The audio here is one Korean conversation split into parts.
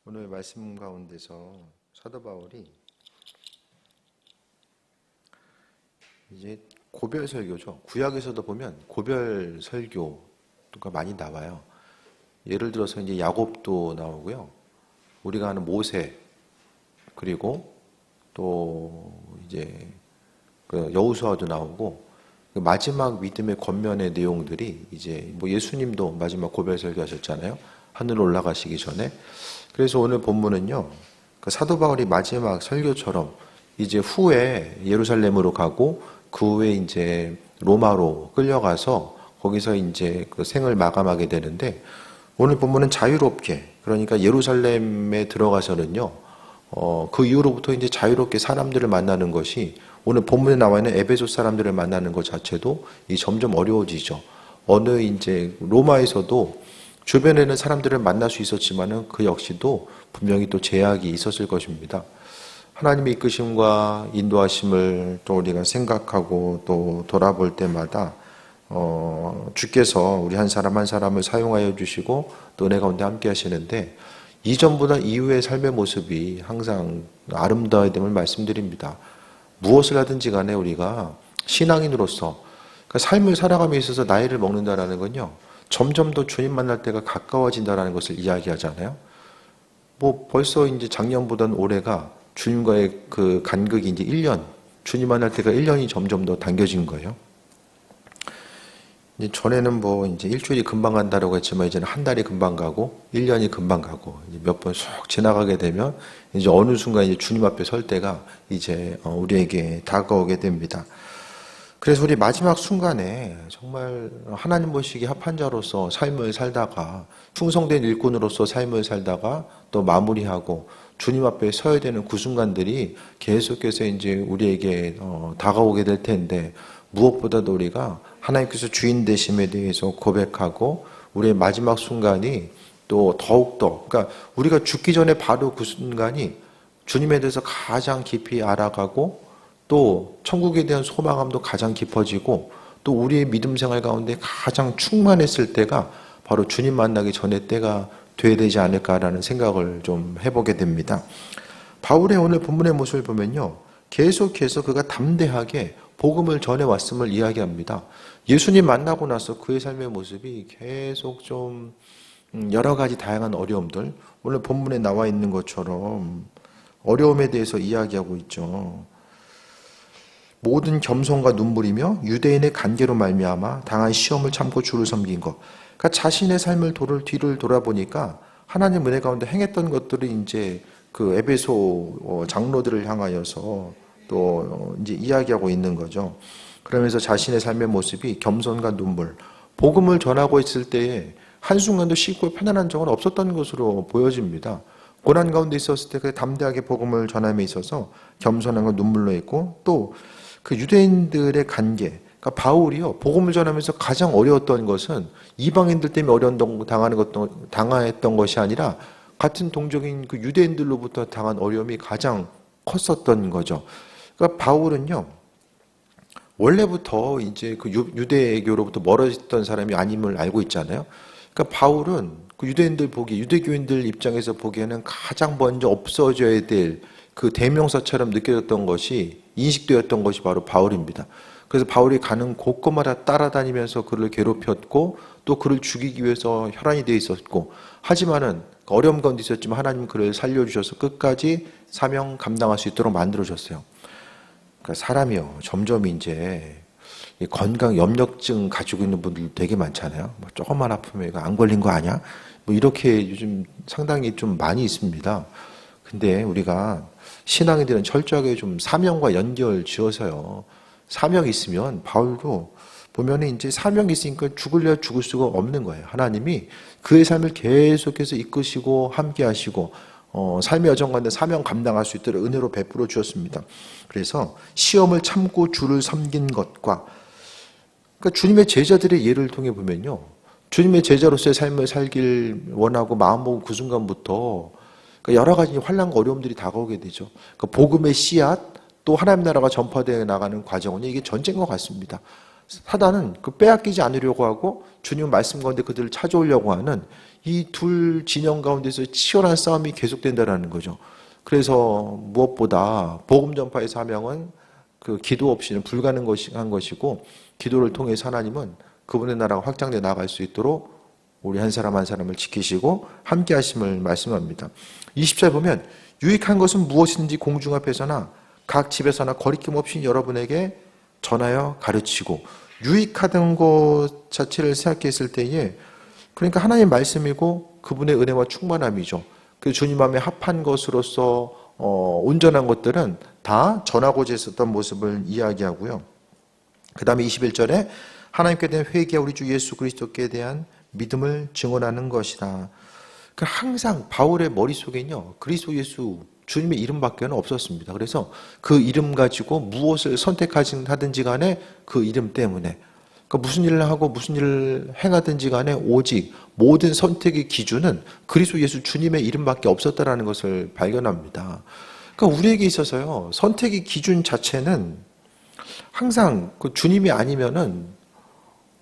오늘 말씀 가운데서 사도 바울이 이제 고별 설교죠. 구약에서도 보면 고별 설교가 많이 나와요. 예를 들어서 이제 야곱도 나오고요. 우리가 아는 모세, 그리고 또 이제 그 여호수아도 나오고, 그 마지막 믿음의 권면의 내용들이 이제 뭐 예수님도 마지막 고별 설교하셨잖아요. 하늘로 올라가시기 전에. 그래서 오늘 본문은요, 그 사도 바울이 마지막 설교처럼 이제 후에 예루살렘으로 가고 그 후에 이제 로마로 끌려가서 거기서 이제 그 생을 마감하게 되는데, 오늘 본문은 자유롭게, 그러니까 예루살렘에 들어가서는요, 그 이후로부터 이제 자유롭게 사람들을 만나는 것이, 오늘 본문에 나와 있는 에베소 사람들을 만나는 것 자체도 점점 어려워지죠. 어느 이제 로마에서도 주변에는 사람들을 만날 수 있었지만은 그 역시도 분명히 또 제약이 있었을 것입니다. 하나님의 이끄심과 인도하심을 또 우리가 생각하고 또 돌아볼 때마다 주께서 우리 한 사람 한 사람을 사용하여 주시고 또 은혜 가운데 함께 하시는데, 이전보다 이후의 삶의 모습이 항상 아름다워야 됨을 말씀드립니다. 무엇을 하든지 간에 우리가 신앙인으로서 그러니까 삶을 살아감에 있어서 나이를 먹는다라는 건요, 점점 더 주님 만날 때가 가까워진다라는 것을 이야기하잖아요. 뭐 벌써 이제 작년보다는 올해가 주님과의 그 간극이 이제 1년, 주님 만날 때가 1년이 점점 더 당겨진 거예요. 이제 전에는 뭐 이제 일주일이 금방 간다라고 했지만 이제는 한 달이 금방 가고 1년이 금방 가고 몇 번 쑥 지나가게 되면 이제 어느 순간 이제 주님 앞에 설 때가 이제 우리에게 다가오게 됩니다. 그래서 우리 마지막 순간에 정말 하나님 보시기에 합한 자로서 삶을 살다가 충성된 일꾼으로서 삶을 살다가 또 마무리하고 주님 앞에 서야 되는 그 순간들이 계속해서 이제 우리에게 다가오게 될 텐데, 무엇보다도 우리가 하나님께서 주인 되심에 대해서 고백하고 우리의 마지막 순간이 또 더욱더, 그러니까 우리가 죽기 전에 바로 그 순간이 주님에 대해서 가장 깊이 알아가고 또 천국에 대한 소망감도 가장 깊어지고 또 우리의 믿음 생활 가운데 가장 충만했을 때가 바로 주님 만나기 전의 때가 돼야 되지 않을까라는 생각을 좀 해보게 됩니다. 바울의 오늘 본문의 모습을 보면요, 계속해서 그가 담대하게 복음을 전해왔음을 이야기합니다. 예수님 만나고 나서 그의 삶의 모습이 계속 좀 여러 가지 다양한 어려움들, 오늘 본문에 나와 있는 것처럼 어려움에 대해서 이야기하고 있죠. 모든 겸손과 눈물이며 유대인의 간계로 말미암아 당한 시험을 참고 주를 섬긴 것. 그러니까 자신의 삶을 뒤를 돌아보니까 하나님 은혜 가운데 행했던 것들이 이제 그 에베소 장로들을 향하여서 또 이제 이야기하고 있는 거죠. 그러면서 자신의 삶의 모습이 겸손과 눈물, 복음을 전하고 있을 때에 한순간도 쉽고 편안한 적은 없었던 것으로 보여집니다. 고난 가운데 있었을 때 그 담대하게 복음을 전함에 있어서 겸손함과 눈물로 있고, 또 그 유대인들의 관계, 그러니까 바울이요, 복음을 전하면서 가장 어려웠던 것은 이방인들 때문에 당했던 것이 아니라 같은 동족인 그 유대인들로부터 당한 어려움이 가장 컸었던 거죠. 그러니까 바울은요, 원래부터 이제 그 유대교로부터 멀어졌던 사람이 아님을 알고 있잖아요. 그러니까 바울은 그 유대교인들 입장에서 보기에는 가장 먼저 없어져야 될 그 대명사처럼 느껴졌던 것이, 인식되었던 것이 바로 바울입니다. 그래서 바울이 가는 곳곳마다 따라다니면서 그를 괴롭혔고 또 그를 죽이기 위해서 혈안이 되어 있었고, 하지만은 어려움 가운데 있었지만 하나님 그를 살려주셔서 끝까지 사명 감당할 수 있도록 만들어줬어요. 그러니까 사람이요, 점점 이제 건강 염려증 가지고 있는 분들 되게 많잖아요. 뭐 조금만 아프면 이거 안 걸린 거 아니야? 뭐 이렇게 요즘 상당히 좀 많이 있습니다. 근데 우리가 신앙인들은 철저하게 좀 사명과 연결 지어서요, 사명이 있으면, 바울도 보면은 이제 사명이 있으니까 죽으려 죽을 수가 없는 거예요. 하나님이 그의 삶을 계속해서 이끄시고 함께 하시고 삶의 여정 가운데 사명 감당할 수 있도록 은혜로 베풀어 주셨습니다. 그래서 시험을 참고 주를 섬긴 것과, 그러니까 주님의 제자들의 예를 통해 보면요, 주님의 제자로서의 삶을 살길 원하고 마음먹은 그 순간부터 그러니까 여러 가지 환난과 어려움들이 다가오게 되죠. 그러니까 복음의 씨앗, 또 하나님 나라가 전파되어 나가는 과정은 이게 전쟁과 같습니다. 사단은 그 빼앗기지 않으려고 하고 주님 말씀 가운데 그들을 찾아오려고 하는 이 둘 진영 가운데서 치열한 싸움이 계속된다는 거죠. 그래서 무엇보다 복음 전파의 사명은 그 기도 없이는 불가능한 것이고, 기도를 통해서 하나님은 그분의 나라가 확장돼 나갈 수 있도록 우리 한 사람 한 사람을 지키시고 함께 하심을 말씀합니다. 20절 보면 유익한 것은 무엇인지 공중 앞에서나 각 집에서나 거리낌 없이 여러분에게 전하여 가르치고, 유익하던 것 자체를 생각했을 때에 그러니까 하나님 말씀이고 그분의 은혜와 충만함이죠. 그 주님 마음에 합한 것으로서 온전한 것들은 다 전하고자 했었던 모습을 이야기하고요. 그 다음에 21절에 하나님께 대한 회개와 우리 주 예수 그리스도께 대한 믿음을 증언하는 것이다. 항상 바울의 머릿속에는요, 그리스도 예수 주님의 이름밖에 없었습니다. 그래서 그 이름 가지고 무엇을 선택하든지 간에 그 이름 때문에, 그러니까 무슨 일을 하고 무슨 일을 행하든지 간에 오직 모든 선택의 기준은 그리스도 예수 주님의 이름밖에 없었다라는 것을 발견합니다. 그러니까 우리에게 있어서요, 선택의 기준 자체는 항상 그 주님이 아니면은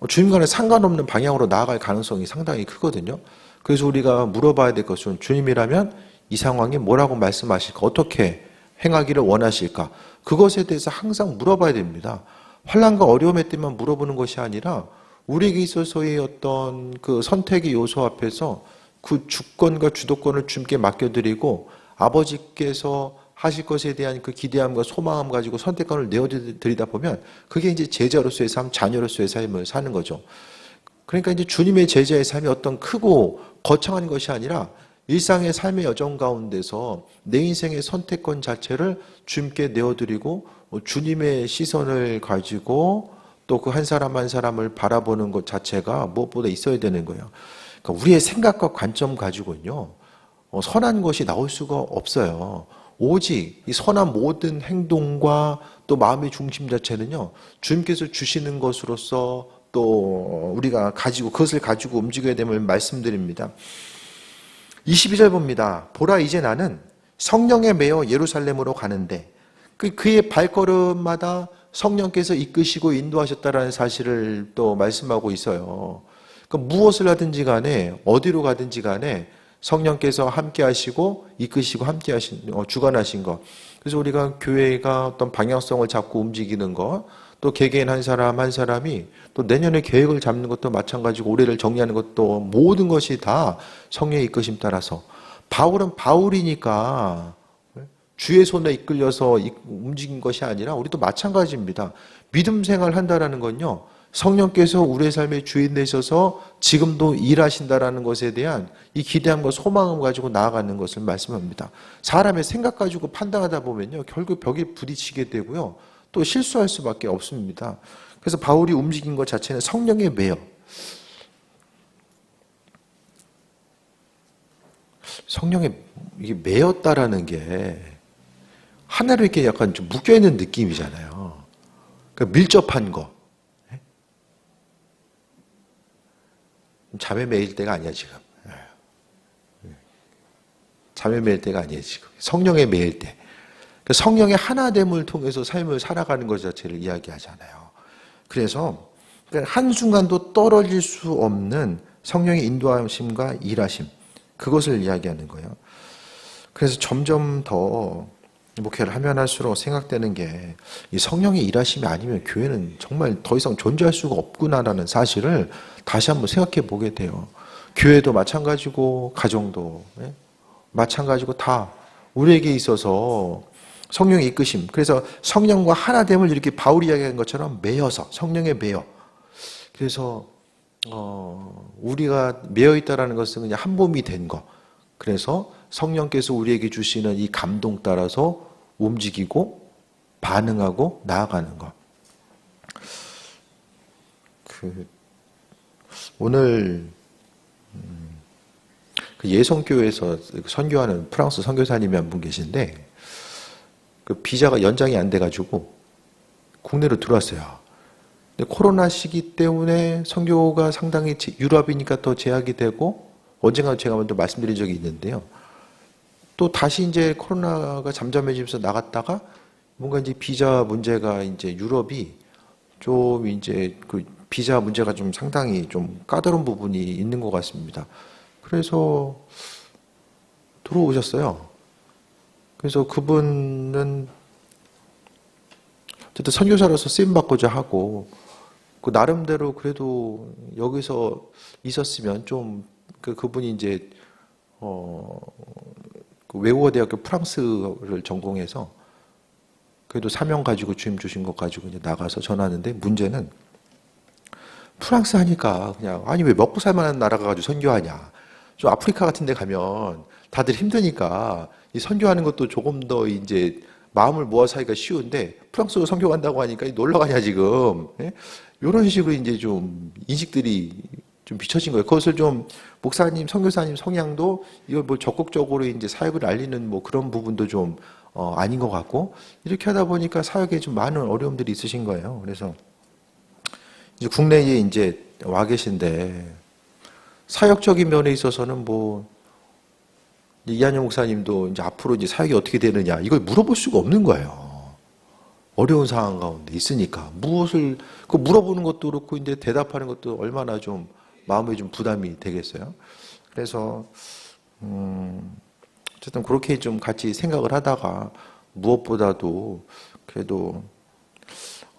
주님과는 상관없는 방향으로 나아갈 가능성이 상당히 크거든요. 그래서 우리가 물어봐야 될 것은 주님이라면 이 상황에 뭐라고 말씀하실까? 어떻게 행하기를 원하실까? 그것에 대해서 항상 물어봐야 됩니다. 환난과 어려움의 때만 물어보는 것이 아니라 우리에게 있어서의 어떤 그 선택의 요소 앞에서 그 주권과 주도권을 주님께 맡겨드리고 아버지께서 하실 것에 대한 그 기대함과 소망함 가지고 선택권을 내어드리다 보면 그게 이제 제자로서의 삶, 자녀로서의 삶을 사는 거죠. 그러니까 이제 주님의 제자의 삶이 어떤 크고 거창한 것이 아니라 일상의 삶의 여정 가운데서 내 인생의 선택권 자체를 주님께 내어드리고 주님의 시선을 가지고 또 그 한 사람 한 사람을 바라보는 것 자체가 무엇보다 있어야 되는 거예요. 그러니까 우리의 생각과 관점 가지고는요, 선한 것이 나올 수가 없어요. 오직 이 선한 모든 행동과 또 마음의 중심 자체는요, 주님께서 주시는 것으로서 또 우리가 가지고 그것을 가지고 움직여야 됨을 말씀드립니다. 22절 봅니다. 보라, 이제 나는 성령에 매여 예루살렘으로 가는데 그의 발걸음마다 성령께서 이끄시고 인도하셨다라는 사실을 또 말씀하고 있어요. 그러니까 무엇을 하든지 간에 어디로 가든지 간에 성령께서 함께 하시고 이끄시고 함께 하신 주관하신 것. 그래서 우리가 교회가 어떤 방향성을 잡고 움직이는 것, 또 개개인 한 사람 한 사람이 또 내년에 계획을 잡는 것도 마찬가지고 올해를 정리하는 것도 모든 것이 다 성령의 이끄심 따라서, 바울은 바울이니까 주의 손에 이끌려서 움직인 것이 아니라 우리도 마찬가지입니다. 믿음 생활 한다라는 건요, 성령께서 우리의 삶의 주인 되셔서 지금도 일하신다라는 것에 대한 이 기대함과 소망을 가지고 나아가는 것을 말씀합니다. 사람의 생각 가지고 판단하다 보면요, 결국 벽에 부딪히게 되고요, 또 실수할 수밖에 없습니다. 그래서 바울이 움직인 것 자체는 성령에 매여, 성령에 이게 매였다라는 게 하나로 이렇게 약간 좀 묶여있는 느낌이잖아요. 그러니까 밀접한 거. 잠에 매일 때가 아니야 지금. 잠에 매일 때가 아니에요 지금. 성령에 매일 때. 성령의 하나됨을 통해서 삶을 살아가는 것 자체를 이야기하잖아요. 그래서 한순간도 떨어질 수 없는 성령의 인도하심과 일하심, 그것을 이야기하는 거예요. 그래서 점점 더 목회를 하면 할수록 생각되는 게 이 성령의 일하심이 아니면 교회는 정말 더 이상 존재할 수가 없구나라는 사실을 다시 한번 생각해 보게 돼요. 교회도 마찬가지고 가정도 마찬가지고 다 우리에게 있어서 성령의 이끄심, 그래서 성령과 하나됨을 이렇게 바울이 이야기한 것처럼 매여서, 성령에 매여. 그래서 우리가 매여 있다라는 것은 그냥 한 몸이 된 것. 그래서 성령께서 우리에게 주시는 이 감동 따라서 움직이고 반응하고 나아가는 것. 오늘 예성교회에서 선교하는 프랑스 선교사님이 한 분 계신데 그 비자가 연장이 안 돼가지고 국내로 들어왔어요. 근데 코로나 시기 때문에 선교가 상당히 유럽이니까 더 제약이 되고, 언젠가 제가 먼저 말씀드린 적이 있는데요. 또 다시 이제 코로나가 잠잠해지면서 나갔다가 뭔가 이제 비자 문제가 이제 유럽이 좀 이제 그 비자 문제가 좀 상당히 좀 까다로운 부분이 있는 것 같습니다. 그래서 들어오셨어요. 그래서 그분은 어쨌든 선교사로서 쓰임 받고자 하고 그 나름대로 그래도 여기서 있었으면 좀 그분이 이제 그 외국어 대학교 프랑스를 전공해서 그래도 사명 가지고 주임 주신 것 가지고 이제 나가서 전하는데 문제는 프랑스 하니까 그냥 아니 왜 먹고 살만한 나라 가지고 선교하냐. 좀 아프리카 같은 데 가면 다들 힘드니까 이 선교하는 것도 조금 더 이제 마음을 모아서 하기가 쉬운데 프랑스로 선교 간다고 하니까 놀러 가냐 지금. 예? 이런 식으로 이제 좀 인식들이 좀 비춰진 거예요. 그것을 좀 목사님, 선교사님 성향도 이걸 뭐 적극적으로 이제 사역을 알리는 뭐 그런 부분도 좀 아닌 것 같고 이렇게 하다 보니까 사역에 좀 많은 어려움들이 있으신 거예요. 그래서 이제 국내에 이제 와 계신데 사역적인 면에 있어서는 뭐 이한영 목사님도 이제 앞으로 이제 사역이 어떻게 되느냐 이걸 물어볼 수가 없는 거예요. 어려운 상황 가운데 있으니까 무엇을 그 물어보는 것도 그렇고 이제 대답하는 것도 얼마나 좀 마음에 좀 부담이 되겠어요. 그래서 어쨌든 그렇게 좀 같이 생각을 하다가 무엇보다도 그래도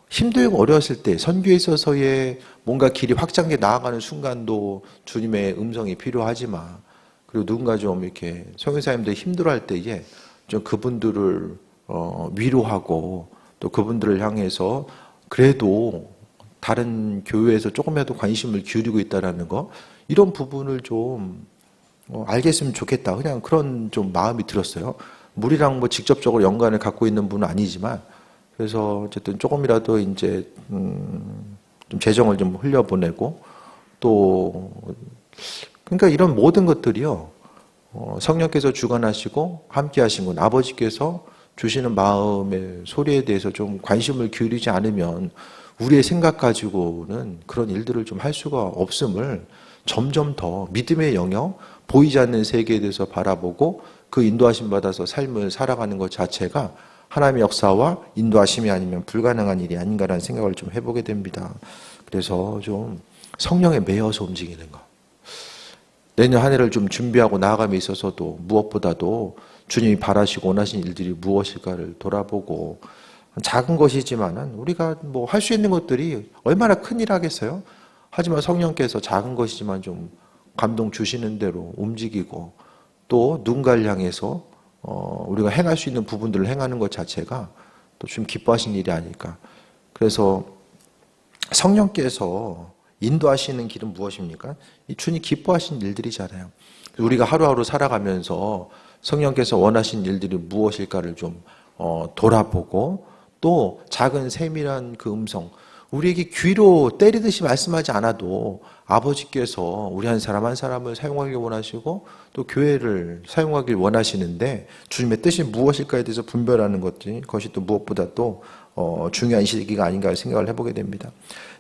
힘들고 어려웠을 때 선교에 있어서의 뭔가 길이 확장돼 나아가는 순간도 주님의 음성이 필요하지만 그리고 누군가 좀 이렇게 선교사님들 힘들어할 때에 좀 그분들을 위로하고 또 그분들을 향해서 그래도 다른 교회에서 조금이라도 관심을 기울이고 있다라는 거 이런 부분을 좀 알겠으면 좋겠다. 그냥 그런 좀 마음이 들었어요. 우리랑 뭐 직접적으로 연관을 갖고 있는 분은 아니지만 그래서 어쨌든 조금이라도 이제 좀 재정을 좀 흘려보내고 또 그러니까 이런 모든 것들이요 성령께서 주관하시고 함께하신 건 아버지께서 주시는 마음의 소리에 대해서 좀 관심을 기울이지 않으면 우리의 생각 가지고는 그런 일들을 좀 할 수가 없음을 점점 더 믿음의 영역, 보이지 않는 세계에 대해서 바라보고 그 인도하심 받아서 삶을 살아가는 것 자체가 하나님의 역사와 인도하심이 아니면 불가능한 일이 아닌가라는 생각을 좀 해보게 됩니다. 그래서 좀 성령에 매여서 움직이는 것. 내년 한 해를 좀 준비하고 나아감에 있어서도 무엇보다도 주님이 바라시고 원하신 일들이 무엇일까를 돌아보고 작은 것이지만은 우리가 뭐 할 수 있는 것들이 얼마나 큰 일 하겠어요? 하지만 성령께서 작은 것이지만 좀 감동 주시는 대로 움직이고 또 누군가를 향해서 우리가 행할 수 있는 부분들을 행하는 것 자체가 또 좀 기뻐하시는 일이 아닐까. 그래서 성령께서 인도하시는 길은 무엇입니까? 이 주님 기뻐하시는 일들이잖아요. 우리가 하루하루 살아가면서 성령께서 원하신 일들이 무엇일까를 좀 돌아보고 또 작은 세밀한 그 음성 우리에게 귀로 때리듯이 말씀하지 않아도 아버지께서 우리 한 사람 한 사람을 사용하길 원하시고 또 교회를 사용하길 원하시는데 주님의 뜻이 무엇일까에 대해서 분별하는 것이 또 무엇보다 또 중요한 시기가 아닌가 생각을 해보게 됩니다.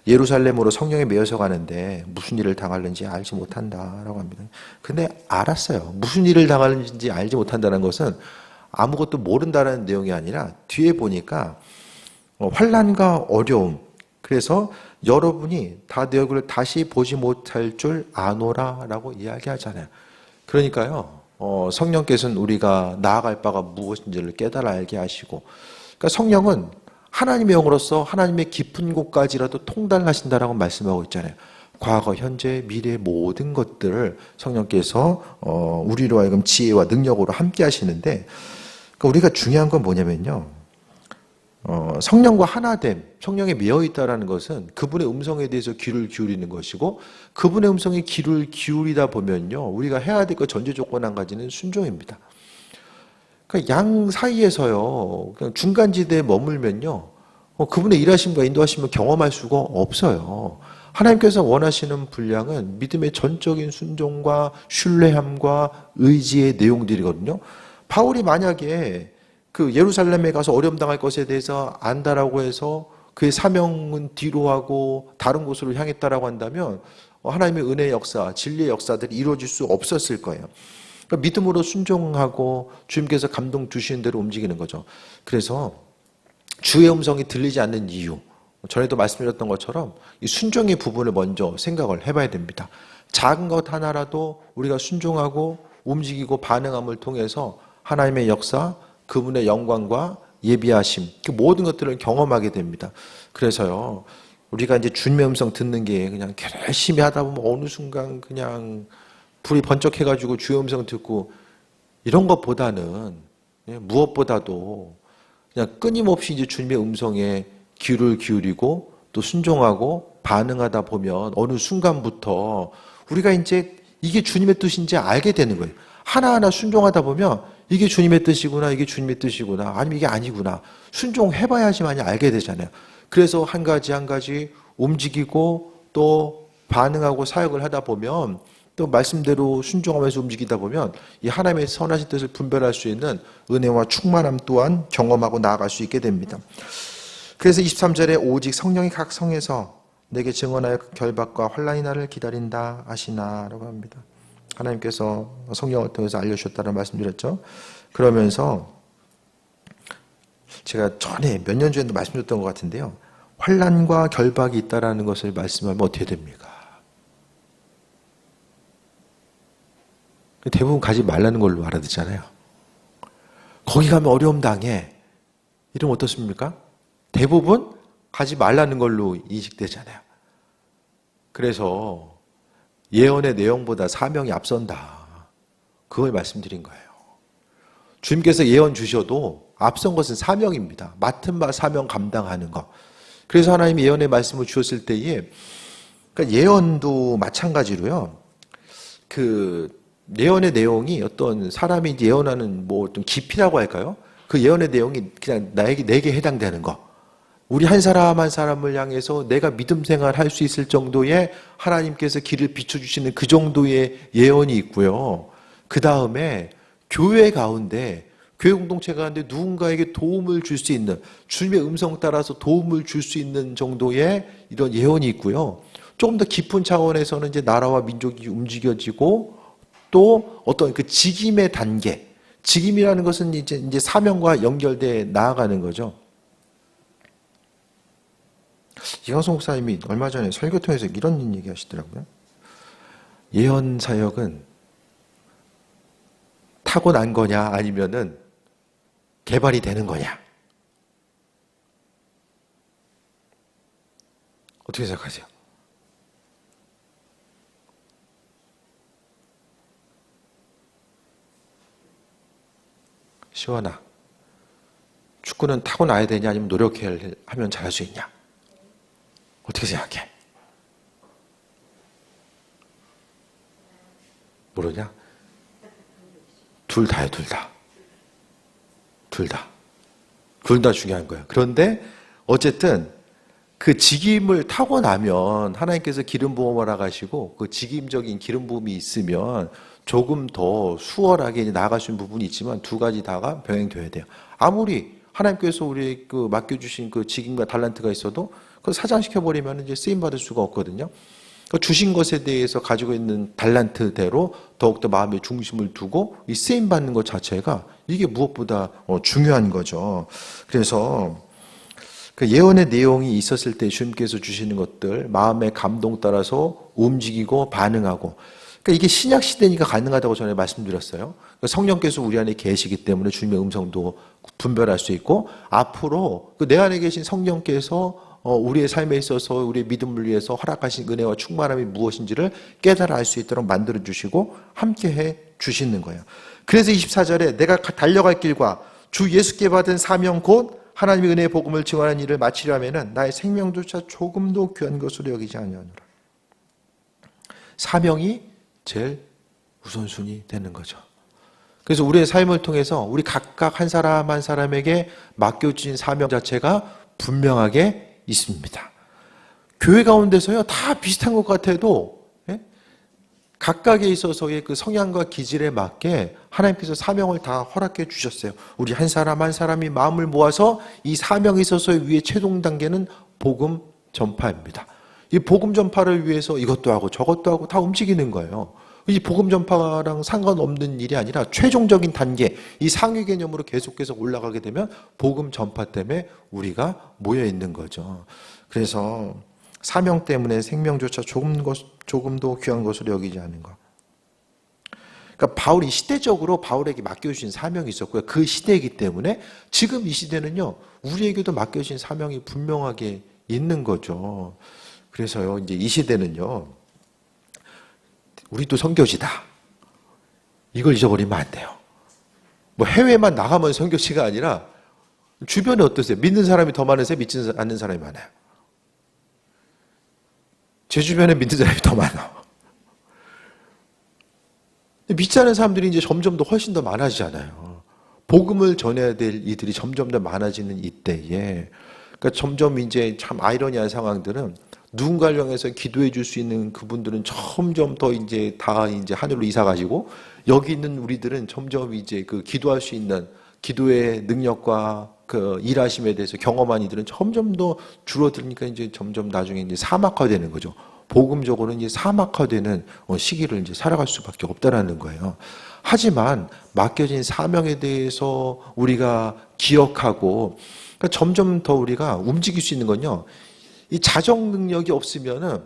예루살렘으로 성령에 매여서 가는데 무슨 일을 당하는지 알지 못한다라고 합니다. 근데 알았어요. 무슨 일을 당하는지 알지 못한다는 것은 아무것도 모른다는 내용이 아니라 뒤에 보니까 환난과 어려움 그래서 여러분이 다 내 얼굴을 다시 보지 못할 줄 아노라라고 이야기하잖아요. 그러니까요. 성령께서는 우리가 나아갈 바가 무엇인지를 깨달아 알게 하시고 그러니까 성령은 하나님의 영으로서 하나님의 깊은 곳까지라도 통달하신다라고 말씀하고 있잖아요. 과거, 현재, 미래 모든 것들을 성령께서 우리로 하여금 지혜와 능력으로 함께 하시는데 그러니까 우리가 중요한 건 뭐냐면요. 성령과 하나됨, 성령에 매여 있다라는 것은 그분의 음성에 대해서 귀를 기울이는 것이고 그분의 음성에 귀를 기울이다 보면요. 우리가 해야 될 것 전제 조건 한 가지는 순종입니다. 그러니까 양 사이에서요. 그냥 중간지대에 머물면요. 그분의 일하심과 인도하심을 경험할 수가 없어요. 하나님께서 원하시는 분량은 믿음의 전적인 순종과 신뢰함과 의지의 내용들이거든요. 바울이 만약에 그 예루살렘에 가서 어려움 당할 것에 대해서 안다라고 해서 그의 사명은 뒤로 하고 다른 곳으로 향했다라고 한다면 하나님의 은혜의 역사, 진리의 역사들이 이루어질 수 없었을 거예요. 그러니까 믿음으로 순종하고 주님께서 감동 주시는 대로 움직이는 거죠. 그래서 주의 음성이 들리지 않는 이유, 전에도 말씀드렸던 것처럼 이 순종의 부분을 먼저 생각을 해봐야 됩니다. 작은 것 하나라도 우리가 순종하고 움직이고 반응함을 통해서 하나님의 역사, 그분의 영광과 예비하심, 그 모든 것들을 경험하게 됩니다. 그래서요, 우리가 이제 주님의 음성 듣는 게 그냥 열심히 하다 보면 어느 순간 그냥 불이 번쩍해가지고 주의 음성 듣고 이런 것보다는 무엇보다도 그냥 끊임없이 이제 주님의 음성에 귀를 기울이고 또 순종하고 반응하다 보면 어느 순간부터 우리가 이제 이게 주님의 뜻인지 알게 되는 거예요. 하나하나 순종하다 보면 이게 주님의 뜻이구나, 이게 주님의 뜻이구나, 아니면 이게 아니구나. 순종해봐야지만이 알게 되잖아요. 그래서 한 가지 한 가지 움직이고 또 반응하고 사역을 하다 보면 또 말씀대로 순종하면서 움직이다 보면 이 하나님의 선하신 뜻을 분별할 수 있는 은혜와 충만함 또한 경험하고 나아갈 수 있게 됩니다. 그래서 23절에 오직 성령이 각 성에서 내게 증언하여 결박과 환난이 나를 기다린다 하시나 라고 합니다. 하나님께서 성령을 통해서 알려주셨다는 말씀드렸죠. 그러면서 제가 전에 몇 년 전에도 말씀드렸던 것 같은데요. 환난과 결박이 있다라는 것을 말씀하면 어떻게 됩니까? 대부분 가지 말라는 걸로 알아듣잖아요. 거기 가면 어려움 당해. 이러면 어떻습니까? 대부분 가지 말라는 걸로 인식되잖아요. 그래서 예언의 내용보다 사명이 앞선다. 그걸 말씀드린 거예요. 주님께서 예언 주셔도 앞선 것은 사명입니다. 맡은 바 사명 감당하는 것. 그래서 하나님이 예언의 말씀을 주셨을 때에 그러니까 예언도 마찬가지로요. 그 예언의 내용이 어떤 사람이 이제 예언하는 뭐 어떤 깊이라고 할까요? 그 예언의 내용이 그냥 내게 해당되는 거. 우리 한 사람 한 사람을 향해서 내가 믿음 생활할 수 있을 정도의 하나님께서 길을 비춰주시는 그 정도의 예언이 있고요. 그 다음에 교회 가운데 교회 공동체 가운데 누군가에게 도움을 줄 수 있는 주님의 음성 따라서 도움을 줄 수 있는 정도의 이런 예언이 있고요. 조금 더 깊은 차원에서는 이제 나라와 민족이 움직여지고 또 어떤 그 직임의 단계, 직임이라는 것은 이제 사명과 연결돼 나아가는 거죠. 이광성 목사님이 얼마 전에 설교 통해서 이런 얘기 하시더라고요. 예언 사역은 타고난 거냐 아니면은 개발이 되는 거냐. 어떻게 생각하세요? 시원아, 축구는 타고나야 되냐 아니면 노력하면 잘할 수 있냐? 어떻게 생각해? 모르냐? 둘 다요, 둘 다. 둘 다. 둘 다 중요한 거예요. 그런데 어쨌든 그 직임을 타고나면 하나님께서 기름 부음을 하시고 그 직임적인 기름 부음이 있으면 조금 더 수월하게 나아갈 수 있는 부분이 있지만 두 가지 다가 병행되어야 돼요. 아무리 하나님께서 우리 그 맡겨주신 그 직임과 달란트가 있어도 그걸 사장시켜버리면 이제 쓰임받을 수가 없거든요. 그 주신 것에 대해서 가지고 있는 달란트대로 더욱더 마음의 중심을 두고 이 쓰임받는 것 자체가 이게 무엇보다 중요한 거죠. 그래서 그 예언의 내용이 있었을 때 주님께서 주시는 것들, 마음의 감동 따라서 움직이고 반응하고 그러니까 이게 신약 시대니까 가능하다고 전에 말씀드렸어요. 성령께서 우리 안에 계시기 때문에 주님의 음성도 분별할 수 있고 앞으로 그 내 안에 계신 성령께서 우리의 삶에 있어서 우리의 믿음을 위해서 허락하신 은혜와 충만함이 무엇인지를 깨달아 알 수 있도록 만들어 주시고 함께해 주시는 거예요. 그래서 24절에 내가 달려갈 길과 주 예수께 받은 사명 곧 하나님의 은혜의 복음을 증언하는 일을 마치려 하면은 나의 생명조차 조금도 귀한 것으로 여기지 아니하노라. 사명이 제일 우선순위 되는 거죠. 그래서 우리의 삶을 통해서 우리 각각 한 사람 한 사람에게 맡겨진 사명 자체가 분명하게 있습니다. 교회 가운데서요 다 비슷한 것 같아도 각각에 있어서의 그 성향과 기질에 맞게 하나님께서 사명을 다 허락해 주셨어요. 우리 한 사람 한 사람이 마음을 모아서 이 사명에 있어서의 위에 최종 단계는 복음 전파입니다. 이 복음 전파를 위해서 이것도 하고 저것도 하고 다 움직이는 거예요. 이 복음 전파랑 상관없는 일이 아니라 최종적인 단계, 이 상위 개념으로 계속해서 올라가게 되면 복음 전파 때문에 우리가 모여 있는 거죠. 그래서 사명 때문에 생명조차 조금도 귀한 것으로 여기지 않는 것. 그러니까 바울이 시대적으로 바울에게 맡겨주신 사명이 있었고요. 그 시대이기 때문에 지금 이 시대는요, 우리에게도 맡겨주신 사명이 분명하게 있는 거죠. 그래서요, 이제 이 시대는요, 우리도 선교지다. 이걸 잊어버리면 안 돼요. 뭐 해외만 나가면 선교지가 아니라 주변에 어떠세요? 믿는 사람이 더 많으세요? 믿지 않는 사람이 많아요? 제 주변에 믿는 사람이 더 많아. 믿지 않는 사람들이 이제 점점 더 훨씬 더 많아지잖아요. 복음을 전해야 될 이들이 점점 더 많아지는 이때에, 그러니까 점점 이제 참 아이러니한 상황들은 누군가를 향해서 기도해 줄 수 있는 그분들은 점점 더 이제 다 이제 하늘로 이사 가지고, 여기 있는 우리들은 점점 이제 그 기도할 수 있는 기도의 능력과 그 일하심에 대해서 경험한 이들은 점점 더 줄어들니까 이제 점점 나중에 이제 사막화되는 거죠. 복음적으로는 이제 사막화되는 시기를 이제 살아갈 수밖에 없다라는 거예요. 하지만 맡겨진 사명에 대해서 우리가 기억하고, 그러니까 점점 더 우리가 움직일 수 있는 건요, 이 자정 능력이 없으면은,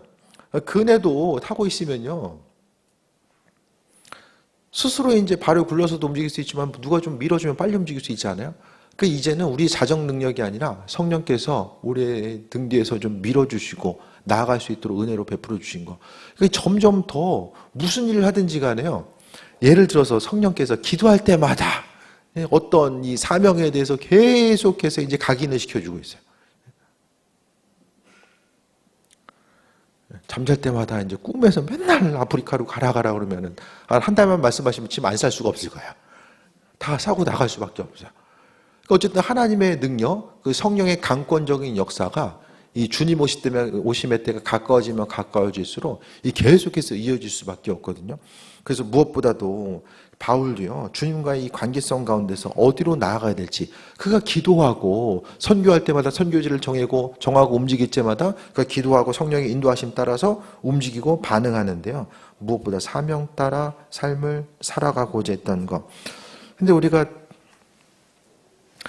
그네도 타고 있으면요, 스스로 이제 발을 굴려서도 움직일 수 있지만 누가 좀 밀어주면 빨리 움직일 수 있지 않아요? 그 이제는 우리 자정 능력이 아니라 성령께서 우리의 등 뒤에서 좀 밀어주시고 나아갈 수 있도록 은혜로 베풀어 주신 거. 그러니까 점점 더 무슨 일을 하든지 간에요, 예를 들어서 성령께서 기도할 때마다 어떤 이 사명에 대해서 계속해서 이제 각인을 시켜주고 있어요. 잠잘 때마다 이제 꿈에서 맨날 아프리카로 가라 그러면은 한 달만 말씀하시면 지금 안 살 수가 없을 거야. 다 사고 나갈 수밖에 없어요. 그러니까 어쨌든 하나님의 능력, 그 성령의 강권적인 역사가 이 주님 오심의 때가 가까워지면 가까워질수록 이 계속해서 이어질 수밖에 없거든요. 그래서 무엇보다도 바울도요, 주님과의 이 관계성 가운데서 어디로 나아가야 될지, 그가 기도하고 선교할 때마다 선교지를 정하고 움직일 때마다 그가 기도하고 성령의 인도하심 따라서 움직이고 반응하는데요, 무엇보다 사명 따라 삶을 살아가고자 했던 것. 근데 우리가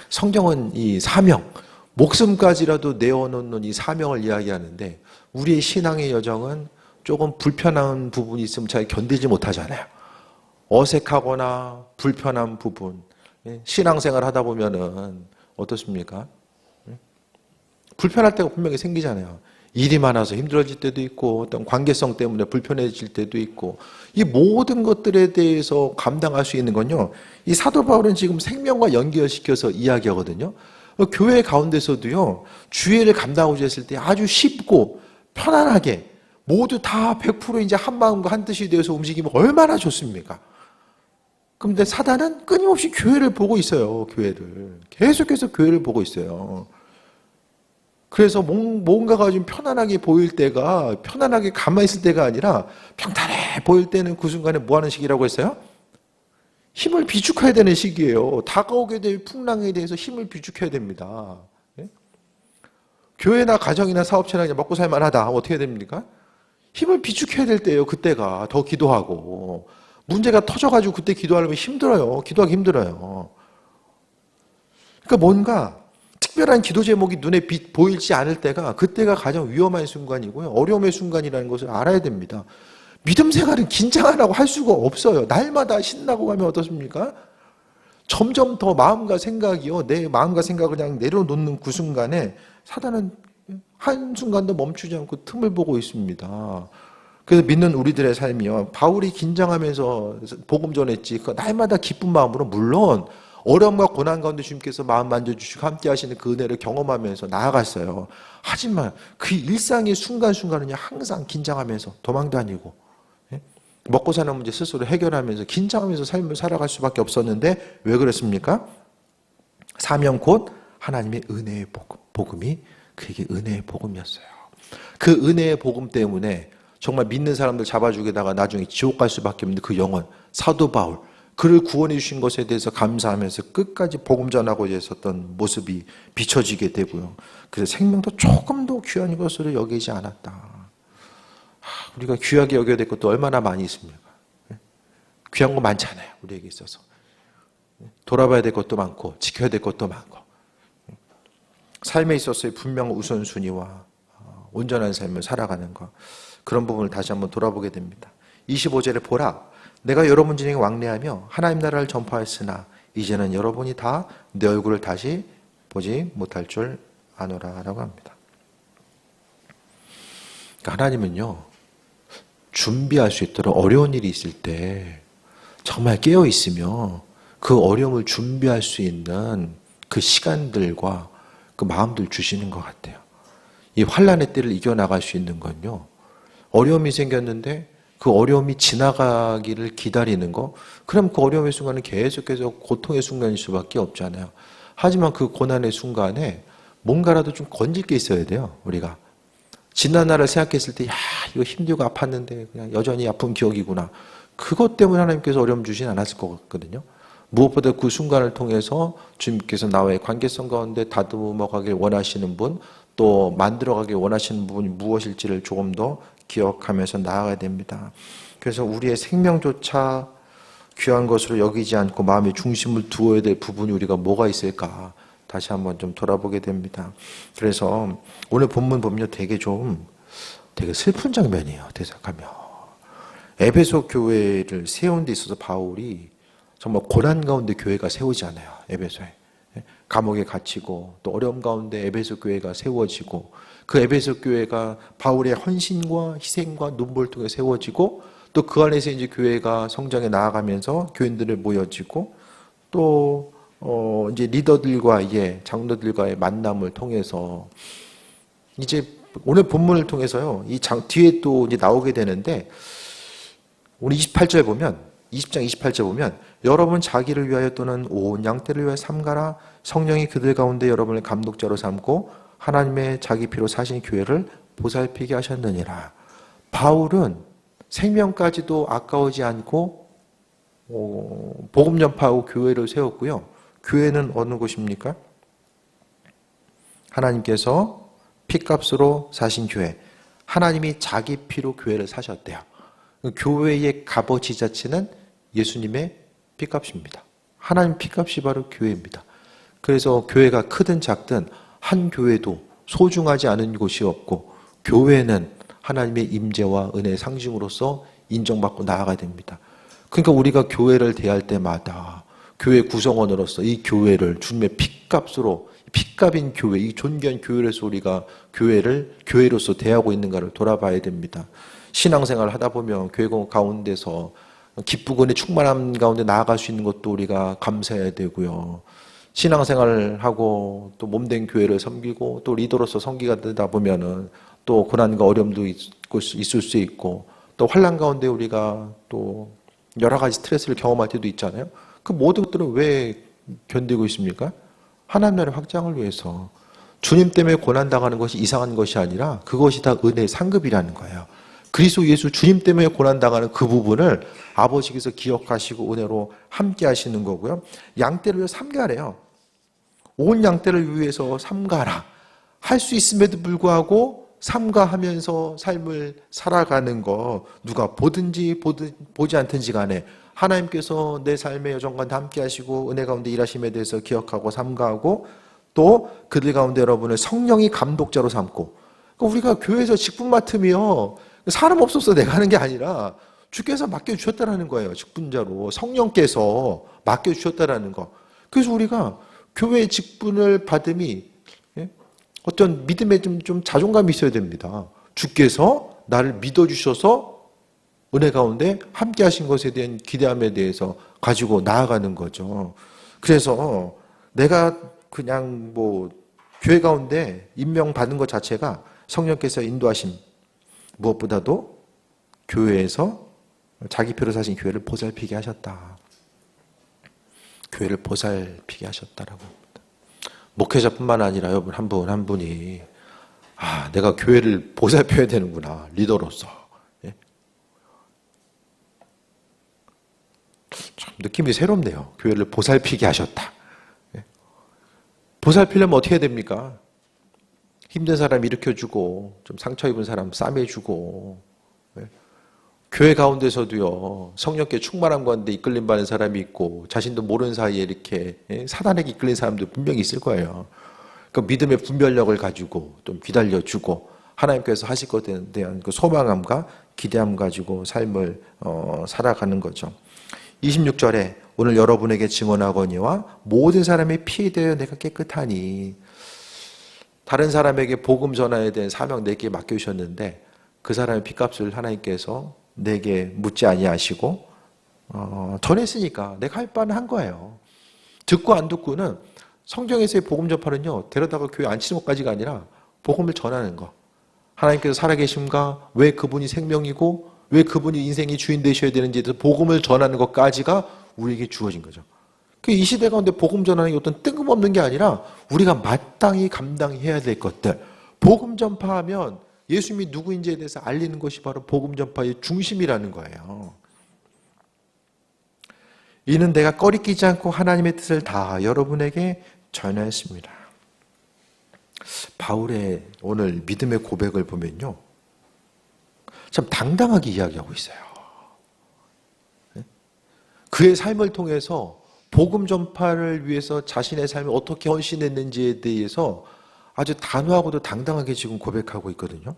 성경은 이 사명, 목숨까지라도 내어놓는 이 사명을 이야기하는데, 우리의 신앙의 여정은 조금 불편한 부분이 있으면 잘 견디지 못하잖아요. 어색하거나 불편한 부분, 신앙생활 하다 보면은 어떻습니까? 불편할 때가 분명히 생기잖아요. 일이 많아서 힘들어질 때도 있고, 어떤 관계성 때문에 불편해질 때도 있고, 이 모든 것들에 대해서 감당할 수 있는 건요, 이 사도 바울은 지금 생명과 연결시켜서 이야기하거든요. 교회 가운데서도요, 주의를 감당하고자 했을 때 아주 쉽고 편안하게 모두 다 100% 이제 한 마음과 한 뜻이 되어서 움직이면 얼마나 좋습니까? 그런데 사단은 끊임없이 교회를 보고 있어요. 교회를 계속해서 교회를 보고 있어요. 그래서 뭔가가 좀 편안하게 보일 때가, 편안하게 가만히 있을 때가 아니라 평탄해 보일 때는 그 순간에 뭐 하는 시기라고 했어요? 힘을 비축해야 되는 시기예요. 다가오게 될 풍랑에 대해서 힘을 비축해야 됩니다. 교회나 가정이나 사업체나 그냥 먹고 살만하다, 어떻게 됩니까? 힘을 비축해야 될 때예요. 그때가 더 기도하고, 문제가 터져가지고 그때 기도하려면 힘들어요. 기도하기 힘들어요. 그러니까 뭔가 특별한 기도 제목이 눈에 보이지 않을 때가, 그때가 가장 위험한 순간이고요, 어려움의 순간이라는 것을 알아야 됩니다. 믿음 생활은 긴장 안 하고 할 수가 없어요. 날마다 신나고 가면 어떻습니까? 점점 더 마음과 생각이요, 내 마음과 생각을 그냥 내려놓는 그 순간에 사단은 한순간도 멈추지 않고 틈을 보고 있습니다. 그래서 믿는 우리들의 삶이요, 바울이 긴장하면서 복음 전했지, 날마다 기쁜 마음으로, 물론 어려움과 고난 가운데 주님께서 마음 만져주시고 함께 하시는 그 은혜를 경험하면서 나아갔어요. 하지만 그 일상의 순간순간은요, 항상 긴장하면서 도망 다니고, 먹고 사는 문제 스스로 해결하면서 긴장하면서 삶을 살아갈 수밖에 없었는데, 왜 그랬습니까? 사명 곧 하나님의 은혜의 복음이 그에게 은혜의 복음이었어요. 그 은혜의 복음 때문에 정말 믿는 사람들 잡아주게다가 나중에 지옥 갈 수밖에 없는 그 영혼, 사도 바울, 그를 구원해 주신 것에 대해서 감사하면서 끝까지 복음 전하고자 했었던 모습이 비춰지게 되고요. 그래서 생명도 조금도 귀한 것으로 여기지 않았다. 우리가 귀하게 여겨야 될 것도 얼마나 많이 있습니까? 귀한 거 많잖아요. 우리에게 있어서. 돌아봐야 될 것도 많고 지켜야 될 것도 많고 삶에 있어서의 분명 우선순위와 온전한 삶을 살아가는 것, 그런 부분을 다시 한번 돌아보게 됩니다. 25절에 보라, 내가 여러분 중에 왕래하며 하나님 나라를 전파했으나 이제는 여러분이 다 내 얼굴을 다시 보지 못할 줄 아노라 라고 합니다. 그러니까 하나님은요, 준비할 수 있도록 어려운 일이 있을 때 정말 깨어 있으며 그 어려움을 준비할 수 있는 그 시간들과 그 마음들 주시는 것 같아요. 이 환난의 때를 이겨나갈 수 있는 건요, 어려움이 생겼는데 그 어려움이 지나가기를 기다리는 거, 그럼 그 어려움의 순간은 계속해서 고통의 순간일 수밖에 없잖아요. 하지만 그 고난의 순간에 뭔가라도 좀 건질 게 있어야 돼요. 우리가 지난 날을 생각했을 때, 야, 이거 힘들고 아팠는데 그냥 여전히 아픈 기억이구나. 그것 때문에 하나님께서 어려움 주진 않았을 것 같거든요. 무엇보다 그 순간을 통해서 주님께서 나와의 관계성 가운데 다듬어가길 원하시는 분, 또 만들어가길 원하시는 부분이 무엇일지를 조금 더 기억하면서 나아가야 됩니다. 그래서 우리의 생명조차 귀한 것으로 여기지 않고 마음의 중심을 두어야 될 부분이 우리가 뭐가 있을까 다시 한번 좀 돌아보게 됩니다. 그래서 오늘 본문 보면 되게 슬픈 장면이에요. 대사하면 에베소 교회를 세운 데 있어서 바울이 정말 고난 가운데 교회가 세우지 않아요. 에베소에 감옥에 갇히고 또 어려움 가운데 에베소 교회가 세워지고, 그 에베소 교회가 바울의 헌신과 희생과 눈물을 통해 세워지고, 또 그 안에서 이제 교회가 성장해 나아가면서 교인들을 모여지고, 또 이제 리더들과의 장로들과의 만남을 통해서 이제 오늘 본문을 통해서요, 뒤에 또 이제 나오게 되는데, 오늘 28절 보면, 20장 28절 보면, 여러분 자기를 위하여 또는 온 양떼를 위하여 삼가라. 성령이 그들 가운데 여러분을 감독자로 삼고 하나님의 자기 피로 사신 교회를 보살피게 하셨느니라. 바울은 생명까지도 아까우지 않고 복음 전파하고 교회를 세웠고요. 교회는 어느 곳입니까? 하나님께서 피값으로 사신 교회, 하나님이 자기 피로 교회를 사셨대요. 교회의 값어치 자체는 예수님의 피값입니다. 하나님 피값이 바로 교회입니다. 그래서 교회가 크든 작든 한 교회도 소중하지 않은 곳이 없고, 교회는 하나님의 임재와 은혜의 상징으로서 인정받고 나아가야 됩니다. 그러니까 우리가 교회를 대할 때마다 교회 구성원으로서 이 교회를 주님의 피값으로, 피값인 교회, 이 존귀한 교회에서 우리가 교회를 교회로서 대하고 있는가를 돌아봐야 됩니다. 신앙생활을 하다 보면 교회 가운데서 기쁘고 은혜 충만함 가운데 나아갈 수 있는 것도 우리가 감사해야 되고요. 신앙생활을 하고 또 몸된 교회를 섬기고 또 리더로서 섬기가 되다 보면은 또 고난과 어려움도 있을 수 있고, 또 환난 가운데 우리가 또 여러 가지 스트레스를 경험할 때도 있잖아요. 그 모든 것들은 왜 견디고 있습니까? 하나님 나라의 확장을 위해서. 주님 때문에 고난당하는 것이 이상한 것이 아니라 그것이 다 은혜의 상급이라는 거예요. 그리스도 예수 주님 때문에 고난당하는 그 부분을 아버지께서 기억하시고 은혜로 함께 하시는 거고요. 양떼를 위해 삼가래요. 온 양떼를 위해서 삼가라. 할 수 있음에도 불구하고 삼가하면서 삶을 살아가는 거, 누가 보든지 보지 않든지 간에 하나님께서 내 삶의 여정과 함께 하시고 은혜 가운데 일하심에 대해서 기억하고 삼가하고, 또 그들 가운데 여러분을 성령이 감독자로 삼고, 그러니까 우리가 교회에서 직분 맡으며 사람 없어서 내가 하는 게 아니라 주께서 맡겨주셨다는 거예요. 직분자로 성령께서 맡겨주셨다는 거. 그래서 우리가 교회의 직분을 받음이 어떤 믿음에 좀 자존감이 있어야 됩니다. 주께서 나를 믿어주셔서 은혜 가운데 함께 하신 것에 대한 기대함에 대해서 가지고 나아가는 거죠. 그래서 내가 그냥 교회 가운데 임명받은 것 자체가 성령께서 인도하심, 무엇보다도 교회에서 자기 표로 사신 교회를 보살피게 하셨다. 교회를 보살피게 하셨다라고 합니다. 목회자뿐만 아니라 여러분 한 분 한 분이 내가 교회를 보살펴야 되는구나, 리더로서. 예? 참 느낌이 새롭네요. 교회를 보살피게 하셨다. 예? 보살피려면 어떻게 해야 됩니까? 힘든 사람 일으켜주고, 좀 상처 입은 사람 싸매주고, 교회 가운데서도요, 성령께 충만한 가운데 이끌림 받는 사람이 있고, 자신도 모르는 사이에 이렇게 사단에게 이끌린 사람도 분명히 있을 거예요. 그 믿음의 분별력을 가지고 좀 기다려주고, 하나님께서 하실 것에 대한 그 소망함과 기대함 가지고 삶을 살아가는 거죠. 26절에 오늘 여러분에게 증언하거니와 모든 사람의 피에 대하여 내가 깨끗하니, 다른 사람에게 복음 전하에 대한 사명 내게 맡겨주셨는데 그 사람의 피값을 하나님께서 내게 묻지 아니하시고 전했으니까 내가 할 바는 한 거예요. 듣고 안 듣고는 성경에서의 복음 전파는요, 데려다가 교회 앉히는 것까지가 아니라 복음을 전하는 거. 하나님께서 살아계심과 왜 그분이 생명이고 왜 그분이 인생의 주인 되셔야 되는지에 대해서 복음을 전하는 것까지가 우리에게 주어진 거죠. 이 시대 가운데 복음 전하는 게 어떤 뜬금없는 게 아니라 우리가 마땅히 감당해야 될 것들. 복음 전파하면 예수님이 누구인지에 대해서 알리는 것이 바로 복음 전파의 중심이라는 거예요. 이는 내가 꺼리끼지 않고 하나님의 뜻을 다 여러분에게 전했습니다. 바울의 오늘 믿음의 고백을 보면요, 참 당당하게 이야기하고 있어요. 그의 삶을 통해서 복음 전파를 위해서 자신의 삶을 어떻게 헌신했는지에 대해서 아주 단호하고도 당당하게 지금 고백하고 있거든요.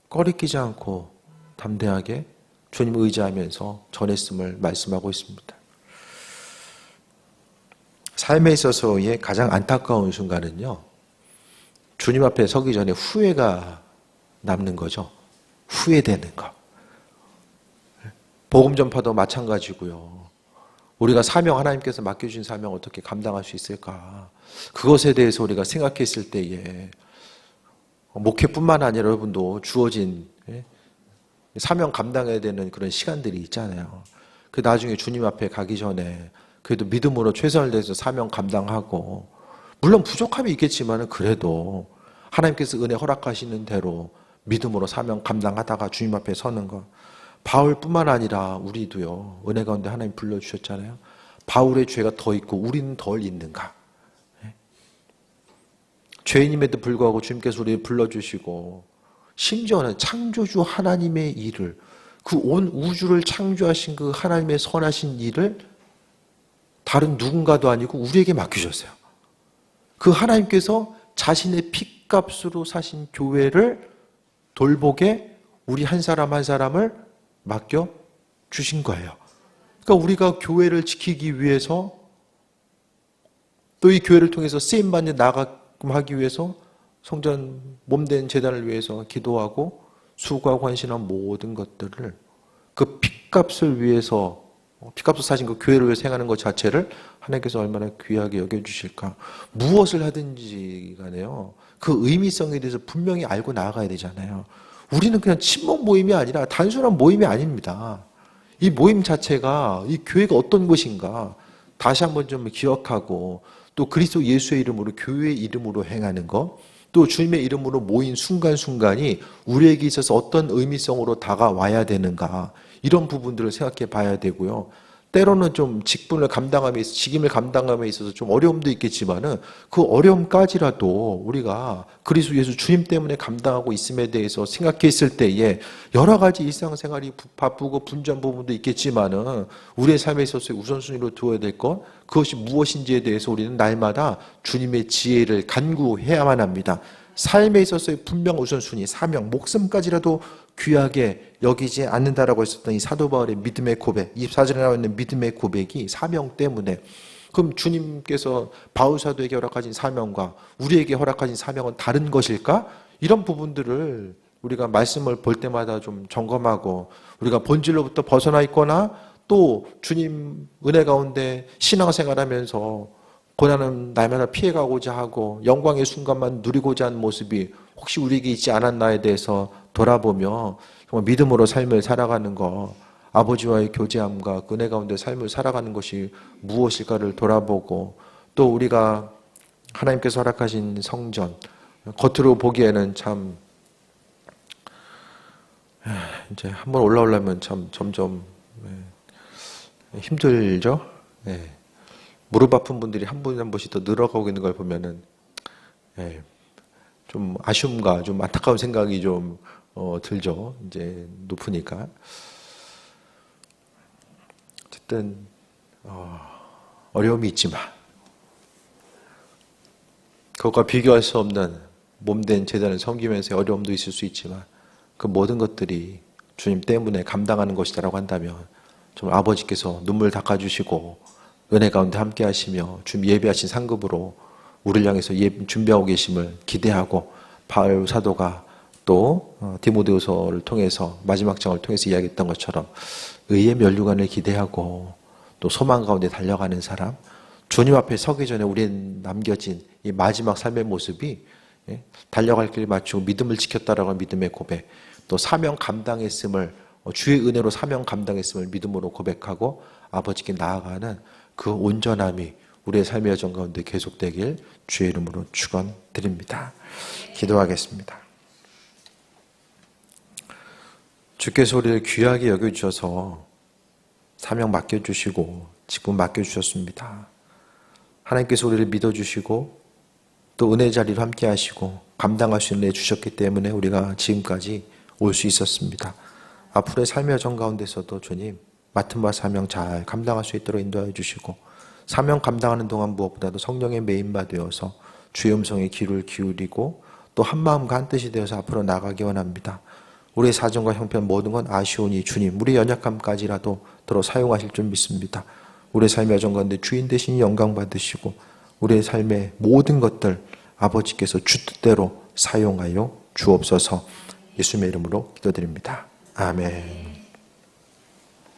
꺼리끼지 않고 담대하게 주님을 의지하면서 전했음을 말씀하고 있습니다. 삶에 있어서의 가장 안타까운 순간은요, 주님 앞에 서기 전에 후회가 남는 거죠. 후회되는 거. 복음 전파도 마찬가지고요. 우리가 사명, 하나님께서 맡겨주신 사명 어떻게 감당할 수 있을까? 그것에 대해서 우리가 생각했을 때에 목회뿐만 아니라 여러분도 주어진 사명 감당해야 되는 그런 시간들이 있잖아요. 그 나중에 주님 앞에 가기 전에 그래도 믿음으로 최선을 다해서 사명 감당하고, 물론 부족함이 있겠지만 그래도 하나님께서 은혜 허락하시는 대로 믿음으로 사명 감당하다가 주님 앞에 서는 것. 바울뿐만 아니라 우리도요, 은혜 가운데 하나님 불러주셨잖아요. 바울의 죄가 더 있고 우리는 덜 있는가? 죄인임에도 불구하고 주님께서 우리를 불러주시고, 심지어는 창조주 하나님의 일을, 그 온 우주를 창조하신 그 하나님의 선하신 일을 다른 누군가도 아니고 우리에게 맡기셨어요. 그 하나님께서 자신의 피값으로 사신 교회를 돌보게 우리 한 사람 한 사람을 맡겨 주신 거예요. 그러니까 우리가 교회를 지키기 위해서, 또 이 교회를 통해서 쓰임받는 나가기 위해서 성전 몸된 제단을 위해서 기도하고 수고하고 헌신한 모든 것들을 그 피값을 위해서, 피값을 사신 그 교회를 위해서 행하는 것 자체를 하나님께서 얼마나 귀하게 여겨주실까. 무엇을 하든지 간에요, 그 의미성에 대해서 분명히 알고 나아가야 되잖아요. 우리는 그냥 친목 모임이 아니라 단순한 모임이 아닙니다. 이 모임 자체가, 이 교회가 어떤 것인가 다시 한번 좀 기억하고, 또 그리스도 예수의 이름으로, 교회의 이름으로 행하는 것, 또 주님의 이름으로 모인 순간순간이 우리에게 있어서 어떤 의미성으로 다가와야 되는가, 이런 부분들을 생각해 봐야 되고요. 때로는 좀 직분을 감당함에 있어서, 직임을 감당함에 있어서 좀 어려움도 있겠지만은 그 어려움까지라도 우리가 그리스도 예수 주님 때문에 감당하고 있음에 대해서 생각했을 때에 여러 가지 일상생활이 바쁘고 분주한 부분도 있겠지만은 우리의 삶에 있어서 우선순위로 두어야 될 것, 그것이 무엇인지에 대해서 우리는 날마다 주님의 지혜를 간구해야만 합니다. 삶에 있어서의 분명 우선순위, 사명, 목숨까지라도 귀하게 여기지 않는다라고 했었던 이 사도 바울의 믿음의 고백, 24절에 나와 있는 믿음의 고백이 사명 때문에, 그럼 주님께서 바울 사도에게 허락하신 사명과 우리에게 허락하신 사명은 다른 것일까? 이런 부분들을 우리가 말씀을 볼 때마다 좀 점검하고, 우리가 본질로부터 벗어나 있거나 또 주님 은혜 가운데 신앙생활하면서 고난은 날마다 피해가고자 하고 영광의 순간만 누리고자 하는 모습이 혹시 우리에게 있지 않았나에 대해서 돌아보며 정말 믿음으로 삶을 살아가는 것, 아버지와의 교제함과 은혜 가운데 삶을 살아가는 것이 무엇일까를 돌아보고, 또 우리가 하나님께서 허락하신 성전, 겉으로 보기에는 참 이제 한번 올라오려면 참 점점 힘들죠. 무릎 아픈 분들이 한 분 한 분씩 더 늘어가고 있는 걸 보면은 좀 아쉬움과 좀 안타까운 생각이 좀 들죠. 이제 높으니까. 어쨌든 어려움이 있지만 그것과 비교할 수 없는 몸된 제자를 섬기면서 어려움도 있을 수 있지만 그 모든 것들이 주님 때문에 감당하는 것이다라고 한다면 정말 아버지께서 눈물 닦아주시고 은혜 가운데 함께 하시며 주님 예비하신 상급으로 우리를 향해서 준비하고 계심을 기대하고 바울 사도가 또 디모데후서를 통해서 마지막 장을 통해서 이야기했던 것처럼 의의 면류관을 기대하고 또 소망 가운데 달려가는 사람, 주님 앞에 서기 전에 우리는 남겨진 이 마지막 삶의 모습이 달려갈 길 맞추고 믿음을 지켰다라고 하는 믿음의 고백, 또 사명 감당했음을 주의 은혜로 사명 감당했음을 믿음으로 고백하고 아버지께 나아가는 그 온전함이 우리의 삶의 여정 가운데 계속되길 주의 이름으로 축원드립니다. 기도하겠습니다. 주께서 우리를 귀하게 여겨주셔서 사명 맡겨주시고 직분 맡겨주셨습니다. 하나님께서 우리를 믿어주시고 또 은혜 자리로 함께 하시고 감당할 수 있는 은혜 주셨기 때문에 우리가 지금까지 올 수 있었습니다. 앞으로의 삶의 여정 가운데서도 주님 맡은 바 사명 잘 감당할 수 있도록 인도하여 주시고 사명 감당하는 동안 무엇보다도 성령의 메인바 되어서 주의 음성에 귀를 기울이고 또 한마음과 한뜻이 되어서 앞으로 나가기 원합니다. 우리의 사정과 형편 모든 건 아시오니 주님 우리의 연약함까지라도 들어 사용하실 줄 믿습니다. 우리의 삶의 여정 가운데 주인 되신 영광 받으시고 우리의 삶의 모든 것들 아버지께서 주 뜻대로 사용하여 주옵소서. 예수님의 이름으로 기도드립니다. 아멘.